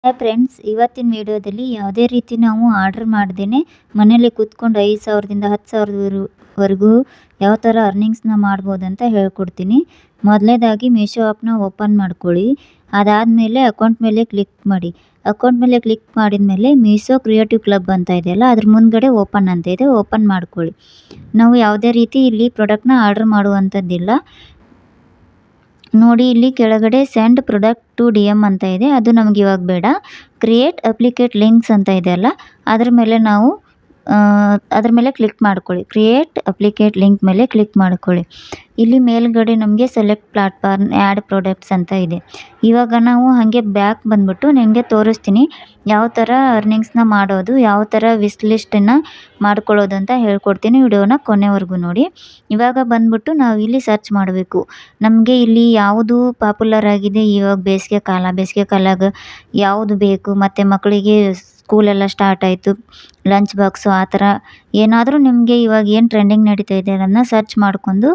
Hi friends, ಇವತ್ತಿನ ವಿಡಿಯೋದಲ್ಲಿ ಯಾವುದೇ ರೀತಿ ನಾವು ಆರ್ಡರ್ ಮಾಡ್ದೇನೆ ಮನೇಲಿ ಕೂತ್ಕೊಂಡು 5,000ದಿಂದ 10,000ವರೆಗೂ ಯಾವ ಥರ ಅರ್ನಿಂಗ್ಸ್ನ ಮಾಡ್ಬೋದಂತ ಹೇಳ್ಕೊಡ್ತೀನಿ. ಮೊದಲನೇದಾಗಿ ಮೀಶೋ ಆ್ಯಪ್ನ ಓಪನ್ ಮಾಡ್ಕೊಳ್ಳಿ. ಅದಾದಮೇಲೆ ಅಕೌಂಟ್ ಮೇಲೆ ಕ್ಲಿಕ್ ಮಾಡಿ. ಅಕೌಂಟ್ ಮೇಲೆ ಕ್ಲಿಕ್ ಮಾಡಿದ ಮೇಲೆ ಮೀಶೋ ಕ್ರಿಯೇಟಿವ್ ಕ್ಲಬ್ ಅಂತ ಇದೆಯಲ್ಲ, ಅದ್ರ ಮುಂದ್ಗಡೆ ಓಪನ್ ಅಂತ ಇದೆ, ಓಪನ್ ಮಾಡ್ಕೊಳ್ಳಿ. ನಾವು ಯಾವುದೇ ರೀತಿ ಇಲ್ಲಿ ಪ್ರಾಡಕ್ಟ್ನ ಆರ್ಡರ್ ಮಾಡುವಂಥದ್ದಿಲ್ಲ. ನೋಡಿ, ಇಲ್ಲಿ ಕೆಳಗಡೆ ಸೆಂಡ್ ಪ್ರಾಡಕ್ಟ್ ಟು DM ಅಂತ ಇದೆ, ಅದು ನಮ್ಗೆ ಇವಾಗ ಬೇಡ. ಕ್ರಿಯೇಟ್ ಅಪ್ಲಿಕೇಟ್ ಲಿಂಕ್ಸ್ ಅಂತ ಇದೆಯಲ್ಲ, ಅದ್ರ ಮೇಲೆ ಕ್ಲಿಕ್ ಮಾಡ್ಕೊಳ್ಳಿ. ಕ್ರಿಯೇಟ್ ಅಪ್ಲಿಕೇಟ್ ಲಿಂಕ್ ಮೇಲೆ ಕ್ಲಿಕ್ ಮಾಡ್ಕೊಳ್ಳಿ. ಇಲ್ಲಿ ಮೇಲ್ಗಡೆ ನಮಗೆ ಸೆಲೆಕ್ಟ್ ಪ್ಲಾಟ್ಫಾರ್ಮ್ ಆ್ಯಡ್ ಪ್ರಾಡಕ್ಟ್ಸ್ ಅಂತ ಇದೆ. ಇವಾಗ ನಾವು ಹಾಗೆ ಬ್ಯಾಕ್ ಬಂದ್ಬಿಟ್ಟು ನಿಮಗೆ ತೋರಿಸ್ತೀನಿ ಯಾವ ಥರ ಅರ್ನಿಂಗ್ಸ್ನ ಮಾಡೋದು, ಯಾವ ಥರ ವಿಶ್ ಲಿಸ್ಟನ್ನು ಮಾಡ್ಕೊಳ್ಳೋದು ಅಂತ ಹೇಳ್ಕೊಡ್ತೀನಿ. ವಿಡಿಯೋನ ಕೊನೆವರೆಗೂ ನೋಡಿ. ಇವಾಗ ಬಂದ್ಬಿಟ್ಟು ನಾವು ಇಲ್ಲಿ ಸರ್ಚ್ ಮಾಡಬೇಕು. ನಮಗೆ ಇಲ್ಲಿ ಯಾವುದು ಪಾಪ್ಯುಲರ್ ಆಗಿದೆ, ಇವಾಗ ಬೇಸಿಗೆ ಕಾಲಾಗ ಯಾವುದು ಬೇಕು, ಮತ್ತು ಮಕ್ಕಳಿಗೆ ಸ್ಕೂಲೆಲ್ಲ ಸ್ಟಾರ್ಟ್ ಆಯಿತು, ಲಂಚ್ ಬಾಕ್ಸು ಆ ಥರ ಏನಾದರೂ ನಿಮಗೆ ಇವಾಗ ಏನು ಟ್ರೆಂಡಿಂಗ್ ನಡೀತಾ ಇದೆ ಅದನ್ನು ಸರ್ಚ್ ಮಾಡ್ಕೊಂಡು,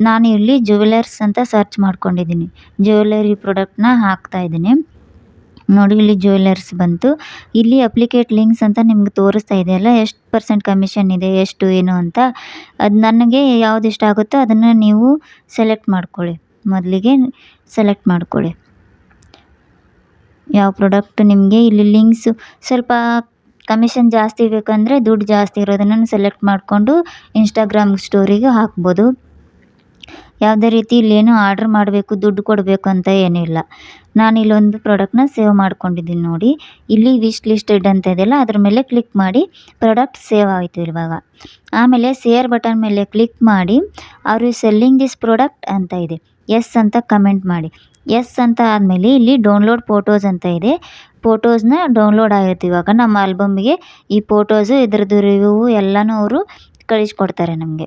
ನಾನು ಇಲ್ಲಿ ಜ್ಯುವೆಲರ್ಸ್ ಅಂತ ಸರ್ಚ್ ಮಾಡ್ಕೊಂಡಿದ್ದೀನಿ. ಜ್ಯುವೆಲರಿ ಪ್ರಾಡಕ್ಟ್ನ ಹಾಕ್ತಾಯಿದ್ದೀನಿ. ನೋಡಿ, ಇಲ್ಲಿ ಜ್ಯುವೆಲರ್ಸ್ ಬಂತು. ಇಲ್ಲಿ ಅಪ್ಲಿಕೇಟ್ ಲಿಂಕ್ಸ್ ಅಂತ ನಿಮ್ಗೆ ತೋರಿಸ್ತಾ ಇದೆಯಲ್ಲ, ಎಷ್ಟು % ಕಮಿಷನ್ ಇದೆ, ಎಷ್ಟು ಏನು ಅಂತ. ಅದು ನನಗೆ ಯಾವ್ದು ಇಷ್ಟ ಆಗುತ್ತೋ ಅದನ್ನು ನೀವು ಸೆಲೆಕ್ಟ್ ಮಾಡ್ಕೊಳ್ಳಿ. ಮೊದಲಿಗೆ ಸೆಲೆಕ್ಟ್ ಮಾಡ್ಕೊಳ್ಳಿ ಯಾವ ಪ್ರಾಡಕ್ಟ್ ನಿಮಗೆ. ಇಲ್ಲಿ ಲಿಂಕ್ಸು ಸ್ವಲ್ಪ ಕಮಿಷನ್ ಜಾಸ್ತಿ ಬೇಕಂದರೆ ದುಡ್ಡು ಜಾಸ್ತಿ ಇರೋದನ್ನು ಸೆಲೆಕ್ಟ್ ಮಾಡಿಕೊಂಡು ಇನ್ಸ್ಟಾಗ್ರಾಮ್ ಸ್ಟೋರಿಗೆ ಹಾಕ್ಬೋದು. ಯಾವುದೇ ರೀತಿ ಇಲ್ಲೇನು ಆರ್ಡ್ರ್ ಮಾಡಬೇಕು, ದುಡ್ಡು ಕೊಡಬೇಕು ಅಂತ ಏನಿಲ್ಲ. ನಾನು ಇಲ್ಲೊಂದು ಪ್ರಾಡಕ್ಟ್ನ ಸೇವ್ ಮಾಡ್ಕೊಂಡಿದ್ದೀನಿ ನೋಡಿ. ಇಲ್ಲಿ ವಿಶ್ ಲಿಸ್ಟೆಡ್ ಅಂತ ಇದೆಯಲ್ಲ, ಅದ್ರ ಮೇಲೆ ಕ್ಲಿಕ್ ಮಾಡಿ. ಪ್ರಾಡಕ್ಟ್ ಸೇವ್ ಆಯಿತು ಇವಾಗ. ಆಮೇಲೆ ಶೇರ್ ಬಟನ್ ಮೇಲೆ ಕ್ಲಿಕ್ ಮಾಡಿ. Are you selling this product ಅಂತ ಇದೆ, ಎಸ್ ಅಂತ ಕಮೆಂಟ್ ಮಾಡಿ. ಎಸ್ ಅಂತ ಆದಮೇಲೆ ಇಲ್ಲಿ ಡೌನ್ಲೋಡ್ ಫೋಟೋಸ್ ಅಂತ ಇದೆ. ಫೋಟೋಸ್ನ ಡೌನ್ಲೋಡ್ ಆಗುತ್ತೆ. ಇವಾಗ ನಮ್ಮ ಆಲ್ಬಮ್ಗೆ ಈ ಫೋಟೋಸು, ಇದ್ರದ್ದು ರಿವ್ಯೂ ಎಲ್ಲನೂ ಅವರು ಕಳಿಸ್ಕೊಡ್ತಾರೆ ನಮಗೆ.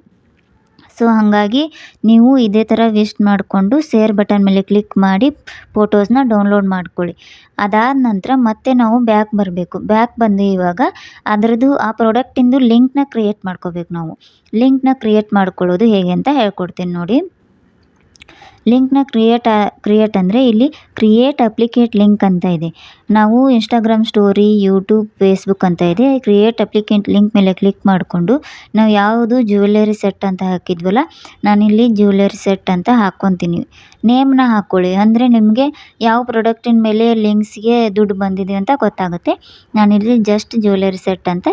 ಸೊ ಹಾಗಾಗಿ ನೀವು ಇದೇ ಥರ ವಿಶ್ ಮಾಡಿಕೊಂಡು ಶೇರ್ ಬಟನ್ ಮೇಲೆ ಕ್ಲಿಕ್ ಮಾಡಿ ಫೋಟೋಸ್ನ ಡೌನ್ಲೋಡ್ ಮಾಡ್ಕೊಳ್ಳಿ. ಅದಾದ ನಂತರ ಮತ್ತೆ ನಾವು ಬ್ಯಾಕ್ ಬರಬೇಕು. ಬ್ಯಾಕ್ ಬಂದು ಇವಾಗ ಅದರದ್ದು ಆ ಪ್ರಾಡಕ್ಟಿಂದು ಲಿಂಕ್ನ ಕ್ರಿಯೇಟ್ ಮಾಡ್ಕೋಬೇಕು ನಾವು. ಲಿಂಕ್ನ ಕ್ರಿಯೇಟ್ ಮಾಡ್ಕೊಳ್ಳೋದು ಹೇಗೆ ಅಂತ ಹೇಳ್ಕೊಡ್ತೀನಿ ನೋಡಿ. ಲಿಂಕ್ನ ಕ್ರಿಯೇಟ್ ಅಂದರೆ ಇಲ್ಲಿ ಕ್ರಿಯೇಟ್ ಅಪ್ಲಿಕೇಟ್ ಲಿಂಕ್ ಅಂತ ಇದೆ. ನಾವು ಇನ್ಸ್ಟಾಗ್ರಾಮ್ ಸ್ಟೋರಿ, ಯೂಟ್ಯೂಬ್, ಫೇಸ್ಬುಕ್ ಅಂತ ಇದೆ. ಕ್ರಿಯೇಟ್ ಅಪ್ಲಿಕೇಟ್ ಲಿಂಕ್ ಮೇಲೆ ಕ್ಲಿಕ್ ಮಾಡಿಕೊಂಡು ನಾವು ಯಾವುದು ಜ್ಯುವೆಲರಿ ಸೆಟ್ ಅಂತ ಹಾಕಿದ್ವಲ್ಲ, ನಾನಿಲ್ಲಿ ಜ್ಯುವೆಲರಿ ಸೆಟ್ ಅಂತ ಹಾಕ್ಕೊತೀನಿ. ನೇಮ್ನ ಹಾಕ್ಕೊಳ್ಳಿ, ಅಂದರೆ ನಿಮಗೆ ಯಾವ ಪ್ರಾಡಕ್ಟಿನ ಮೇಲೆ ಲಿಂಕ್ಸ್ಗೆ ದುಡ್ಡು ಬಂದಿದೆ ಅಂತ ಗೊತ್ತಾಗುತ್ತೆ. ನಾನಿಲ್ಲಿ ಜಸ್ಟ್ ಜ್ಯುವೆಲರಿ ಸೆಟ್ ಅಂತ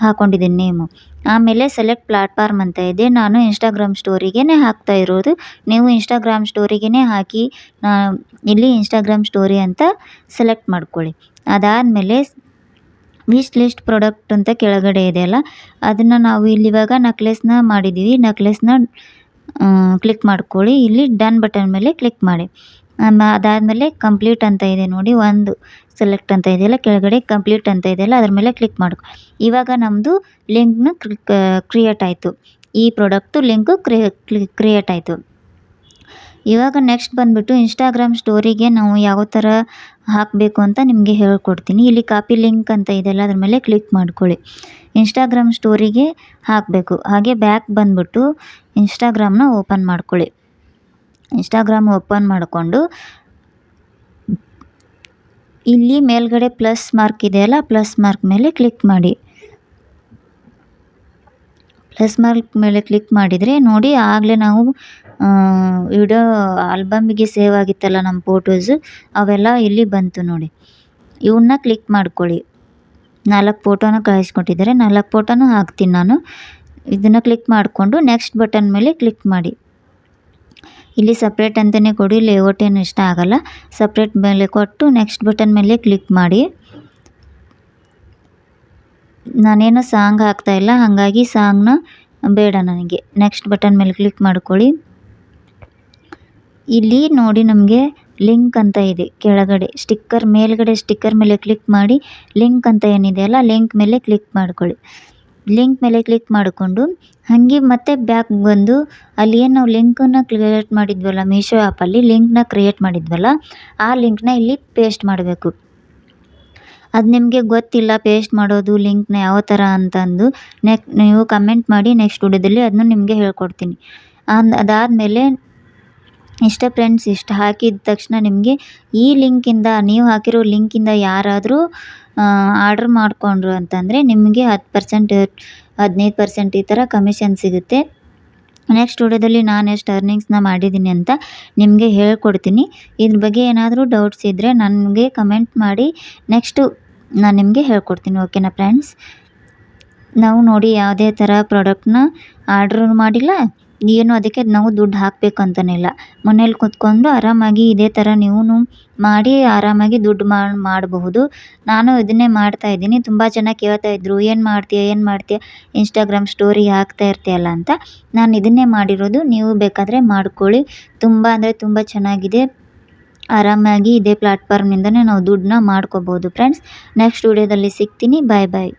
ಹಾಕ್ಕೊಂಡಿದ್ದೀನಿ ನೇಮು. ಆಮೇಲೆ ಸೆಲೆಕ್ಟ್ ಪ್ಲಾಟ್ಫಾರ್ಮ್ ಅಂತ ಇದೆ. ನಾನು ಇನ್ಸ್ಟಾಗ್ರಾಮ್ ಸ್ಟೋರಿಗೇ ಹಾಕ್ತಾ ಇರೋದು. ನೀವು ಇನ್ಸ್ಟಾಗ್ರಾಮ್ ಸ್ಟೋರಿಗೇ ಹಾಕಿ, ಇಲ್ಲಿ ಇನ್ಸ್ಟಾಗ್ರಾಮ್ ಸ್ಟೋರಿ ಅಂತ ಸೆಲೆಕ್ಟ್ ಮಾಡ್ಕೊಳ್ಳಿ. ಅದಾದಮೇಲೆ ವಿಶ್ ಲಿಸ್ಟ್ ಪ್ರಾಡಕ್ಟ್ ಅಂತ ಕೆಳಗಡೆ ಇದೆಯಲ್ಲ, ಅದನ್ನು ನಾವು ಇಲ್ಲಿವಾಗ ನಕ್ಲೆಸ್ನ ಮಾಡಿದ್ದೀವಿ. ನಕ್ಲೆಸ್ನ ಕ್ಲಿಕ್ ಮಾಡ್ಕೊಳ್ಳಿ. ಇಲ್ಲಿ ಡನ್ ಬಟನ್ ಮೇಲೆ ಕ್ಲಿಕ್ ಮಾಡಿ. ಅದಾದಮೇಲೆ ಕಂಪ್ಲೀಟ್ ಅಂತ ಇದೆ ನೋಡಿ, ಒಂದು ಸೆಲೆಕ್ಟ್ ಅಂತ ಇದೆಯಲ್ಲ, ಕೆಳಗಡೆ ಕಂಪ್ಲೀಟ್ ಅಂತ ಇದೆಯಲ್ಲ, ಅದ್ರ ಮೇಲೆ ಕ್ಲಿಕ್ ಮಾಡ್ಕೊ. ಇವಾಗ ನಮ್ಮದು ಲಿಂಕ್ನ ಕ್ರಿಯೇಟ್ ಆಯಿತು. ಈ ಪ್ರಾಡಕ್ಟು ಲಿಂಕು ಕ್ರಿಯೇಟ್ ಆಯಿತು. ಇವಾಗ ನೆಕ್ಸ್ಟ್ ಬಂದುಬಿಟ್ಟು ಇನ್ಸ್ಟಾಗ್ರಾಮ್ ಸ್ಟೋರಿಗೆ ನಾವು ಯಾವ ಥರ ಹಾಕಬೇಕು ಅಂತ ನಿಮಗೆ ಹೇಳ್ಕೊಡ್ತೀನಿ. ಇಲ್ಲಿ ಕಾಪಿ ಲಿಂಕ್ ಅಂತ ಇದೆಯಲ್ಲ, ಅದ್ರ ಮೇಲೆ ಕ್ಲಿಕ್ ಮಾಡ್ಕೊಳ್ಳಿ. ಇನ್ಸ್ಟಾಗ್ರಾಮ್ ಸ್ಟೋರಿಗೆ ಹಾಕಬೇಕು. ಹಾಗೆ ಬ್ಯಾಕ್ ಬಂದುಬಿಟ್ಟು ಇನ್ಸ್ಟಾಗ್ರಾಮ್ನ ಓಪನ್ ಮಾಡ್ಕೊಳ್ಳಿ. ಇನ್ಸ್ಟಾಗ್ರಾಮ್ ಓಪನ್ ಮಾಡಿಕೊಂಡು ಇಲ್ಲಿ ಮೇಲ್ಗಡೆ ಪ್ಲಸ್ ಮಾರ್ಕ್ ಇದೆಯಲ್ಲ, ಪ್ಲಸ್ ಮಾರ್ಕ್ ಮೇಲೆ ಕ್ಲಿಕ್ ಮಾಡಿ. ಪ್ಲಸ್ ಮಾರ್ಕ್ ಮೇಲೆ ಕ್ಲಿಕ್ ಮಾಡಿದರೆ ನೋಡಿ, ಆಗಲೇ ನಾವು ವಿಡಿಯೋ ಆಲ್ಬಮ್ಗೆ ಸೇವ್ ಆಗಿತ್ತಲ್ಲ ನಮ್ಮ ಫೋಟೋಸು, ಅವೆಲ್ಲ ಇಲ್ಲಿ ಬಂತು ನೋಡಿ. ಇವನ್ನ ಕ್ಲಿಕ್ ಮಾಡ್ಕೊಳ್ಳಿ. 4 ಫೋಟೋನ ಕಳಿಸ್ಕೊಟ್ಟಿದ್ದಾರೆ, 4 ಫೋಟೋನೂ ಹಾಕ್ತೀನಿ ನಾನು. ಇದನ್ನು ಕ್ಲಿಕ್ ಮಾಡಿಕೊಂಡು ನೆಕ್ಸ್ಟ್ ಬಟನ್ ಮೇಲೆ ಕ್ಲಿಕ್ ಮಾಡಿ. ಇಲ್ಲಿ ಸಪ್ರೇಟ್ ಅಂತಲೇ ಕೊಡಿ, ಲೇಔಟ್ ಏನು ಇಷ್ಟ ಆಗಲ್ಲ. ಸಪ್ರೇಟ್ ಮೇಲೆ ಕೊಟ್ಟು ನೆಕ್ಸ್ಟ್ ಬಟನ್ ಮೇಲೆ ಕ್ಲಿಕ್ ಮಾಡಿ. ನಾನೇನು ಸಾಂಗ್ ಹಾಕ್ತಾಯಿಲ್ಲ, ಹಾಗಾಗಿ ಸಾಂಗ್ನ ಬೇಡ ನನಗೆ. ನೆಕ್ಸ್ಟ್ ಬಟನ್ ಮೇಲೆ ಕ್ಲಿಕ್ ಮಾಡ್ಕೊಳ್ಳಿ. ಇಲ್ಲಿ ನೋಡಿ, ನಮಗೆ ಲಿಂಕ್ ಅಂತ ಇದೆ ಕೆಳಗಡೆ. ಮೇಲ್ಗಡೆ ಸ್ಟಿಕ್ಕರ್ ಮೇಲೆ ಕ್ಲಿಕ್ ಮಾಡಿ. ಲಿಂಕ್ ಅಂತ ಏನಿದೆಯಲ್ಲ, ಲಿಂಕ್ ಮೇಲೆ ಕ್ಲಿಕ್ ಮಾಡ್ಕೊಳ್ಳಿ. ಲಿಂಕ್ ಮೇಲೆ ಕ್ಲಿಕ್ ಮಾಡಿಕೊಂಡು ಹಾಗೆ ಮತ್ತೆ ಬ್ಯಾಕ್ ಬಂದು ಅಲ್ಲಿ ಏನು ನಾವು ಲಿಂಕನ್ನು ಕ್ರಿಯೇಟ್ ಮಾಡಿದ್ವಲ್ಲ, ಮೀಶೋ ಆ್ಯಪಲ್ಲಿ ಲಿಂಕ್ನ ಕ್ರಿಯೇಟ್ ಮಾಡಿದ್ವಲ್ಲ, ಆ ಲಿಂಕ್ನ ಇಲ್ಲಿ ಪೇಸ್ಟ್ ಮಾಡಬೇಕು. ಅದು ನಿಮಗೆ ಗೊತ್ತಿಲ್ಲ ಪೇಸ್ಟ್ ಮಾಡೋದು ಲಿಂಕ್ನ ಯಾವ ಥರ ಅಂತಂದು, ನೀವು ಕಮೆಂಟ್ ಮಾಡಿ. ನೆಕ್ಸ್ಟ್ ವಿಡಿಯೋದಲ್ಲಿ ಅದನ್ನು ನಿಮಗೆ ಹೇಳ್ಕೊಡ್ತೀನಿ. ಅದಾದಮೇಲೆ ಇಷ್ಟ ಫ್ರೆಂಡ್ಸ್. ಇಷ್ಟು ಹಾಕಿದ ತಕ್ಷಣ ನಿಮಗೆ ಈ ಲಿಂಕಿಂದ, ನೀವು ಹಾಕಿರೋ ಲಿಂಕಿಂದ ಯಾರಾದರೂ ಆರ್ಡ್ರ್ ಮಾಡಿಕೊಂಡ್ರು ಅಂತಂದರೆ ನಿಮಗೆ 10%, 15% ಈ ಥರ ಕಮಿಷನ್ ಸಿಗುತ್ತೆ. ನೆಕ್ಸ್ಟ್ ವಿಡಿಯೋದಲ್ಲಿ ನಾನು ಎಷ್ಟು ಅರ್ನಿಂಗ್ಸ್ನ ಮಾಡಿದ್ದೀನಿ ಅಂತ ನಿಮಗೆ ಹೇಳ್ಕೊಡ್ತೀನಿ. ಇದ್ರ ಬಗ್ಗೆ ಏನಾದರೂ ಡೌಟ್ಸ್ ಇದ್ದರೆ ನನಗೆ ಕಮೆಂಟ್ ಮಾಡಿ, ನೆಕ್ಸ್ಟು ನಾನು ನಿಮಗೆ ಹೇಳ್ಕೊಡ್ತೀನಿ. ಓಕೆನಾ ಫ್ರೆಂಡ್ಸ್. ನಾವು ನೋಡಿ ಯಾವುದೇ ಥರ ಪ್ರಾಡಕ್ಟ್ನ ಆರ್ಡ್ರ್ ಮಾಡಿಲ್ಲ, ಏನು ಅದಕ್ಕೆ ನಾವು ದುಡ್ಡು ಹಾಕಬೇಕು ಅಂತನಿಲ್ಲ. ಮನೇಲಿ ಕೂತ್ಕೊಂಡು ಆರಾಮಾಗಿ ಇದೇ ಥರ ನೀವು ಮಾಡಿ ಆರಾಮಾಗಿ ದುಡ್ಡು ಮಾಡಬಹುದು. ನಾನು ಇದನ್ನೇ ಮಾಡ್ತಾ ಇದ್ದೀನಿ. ತುಂಬ ಜನ ಕೇಳ್ತಾ ಇದ್ರು, ಏನು ಮಾಡ್ತೀಯ ಇನ್ಸ್ಟಾಗ್ರಾಮ್ ಸ್ಟೋರಿ ಹಾಕ್ತಾ ಇರ್ತೀಯಲ್ಲ ಅಂತ. ನಾನು ಇದನ್ನೇ ಮಾಡಿರೋದು. ನೀವು ಬೇಕಾದರೆ ಮಾಡ್ಕೊಳ್ಳಿ. ತುಂಬ ಅಂದರೆ ತುಂಬ ಚೆನ್ನಾಗಿದೆ. ಆರಾಮಾಗಿ ಇದೇ ಪ್ಲ್ಯಾಟ್ಫಾರ್ಮ್ನಿಂದನೇ ನಾವು ದುಡ್ಡನ್ನ ಮಾಡ್ಕೋಬೋದು ಫ್ರೆಂಡ್ಸ್. ನೆಕ್ಸ್ಟ್ ವಿಡಿಯೋದಲ್ಲಿ ಸಿಗ್ತೀನಿ. ಬಾಯ್ ಬಾಯ್.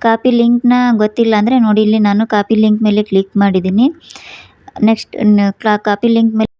ಕಾಪಿ ಲಿಂಕ್ನ ಗೊತ್ತಿಲ್ಲ ಅಂದರೆ ನೋಡಿ, ಇಲ್ಲಿ ನಾನು ಕಾಪಿ ಲಿಂಕ್ ಮೇಲೆ ಕ್ಲಿಕ್ ಮಾಡಿದ್ದೀನಿ. ನೆಕ್ಸ್ಟ್ ಕಾಪಿ ಲಿಂಕ್ ಮೇಲೆ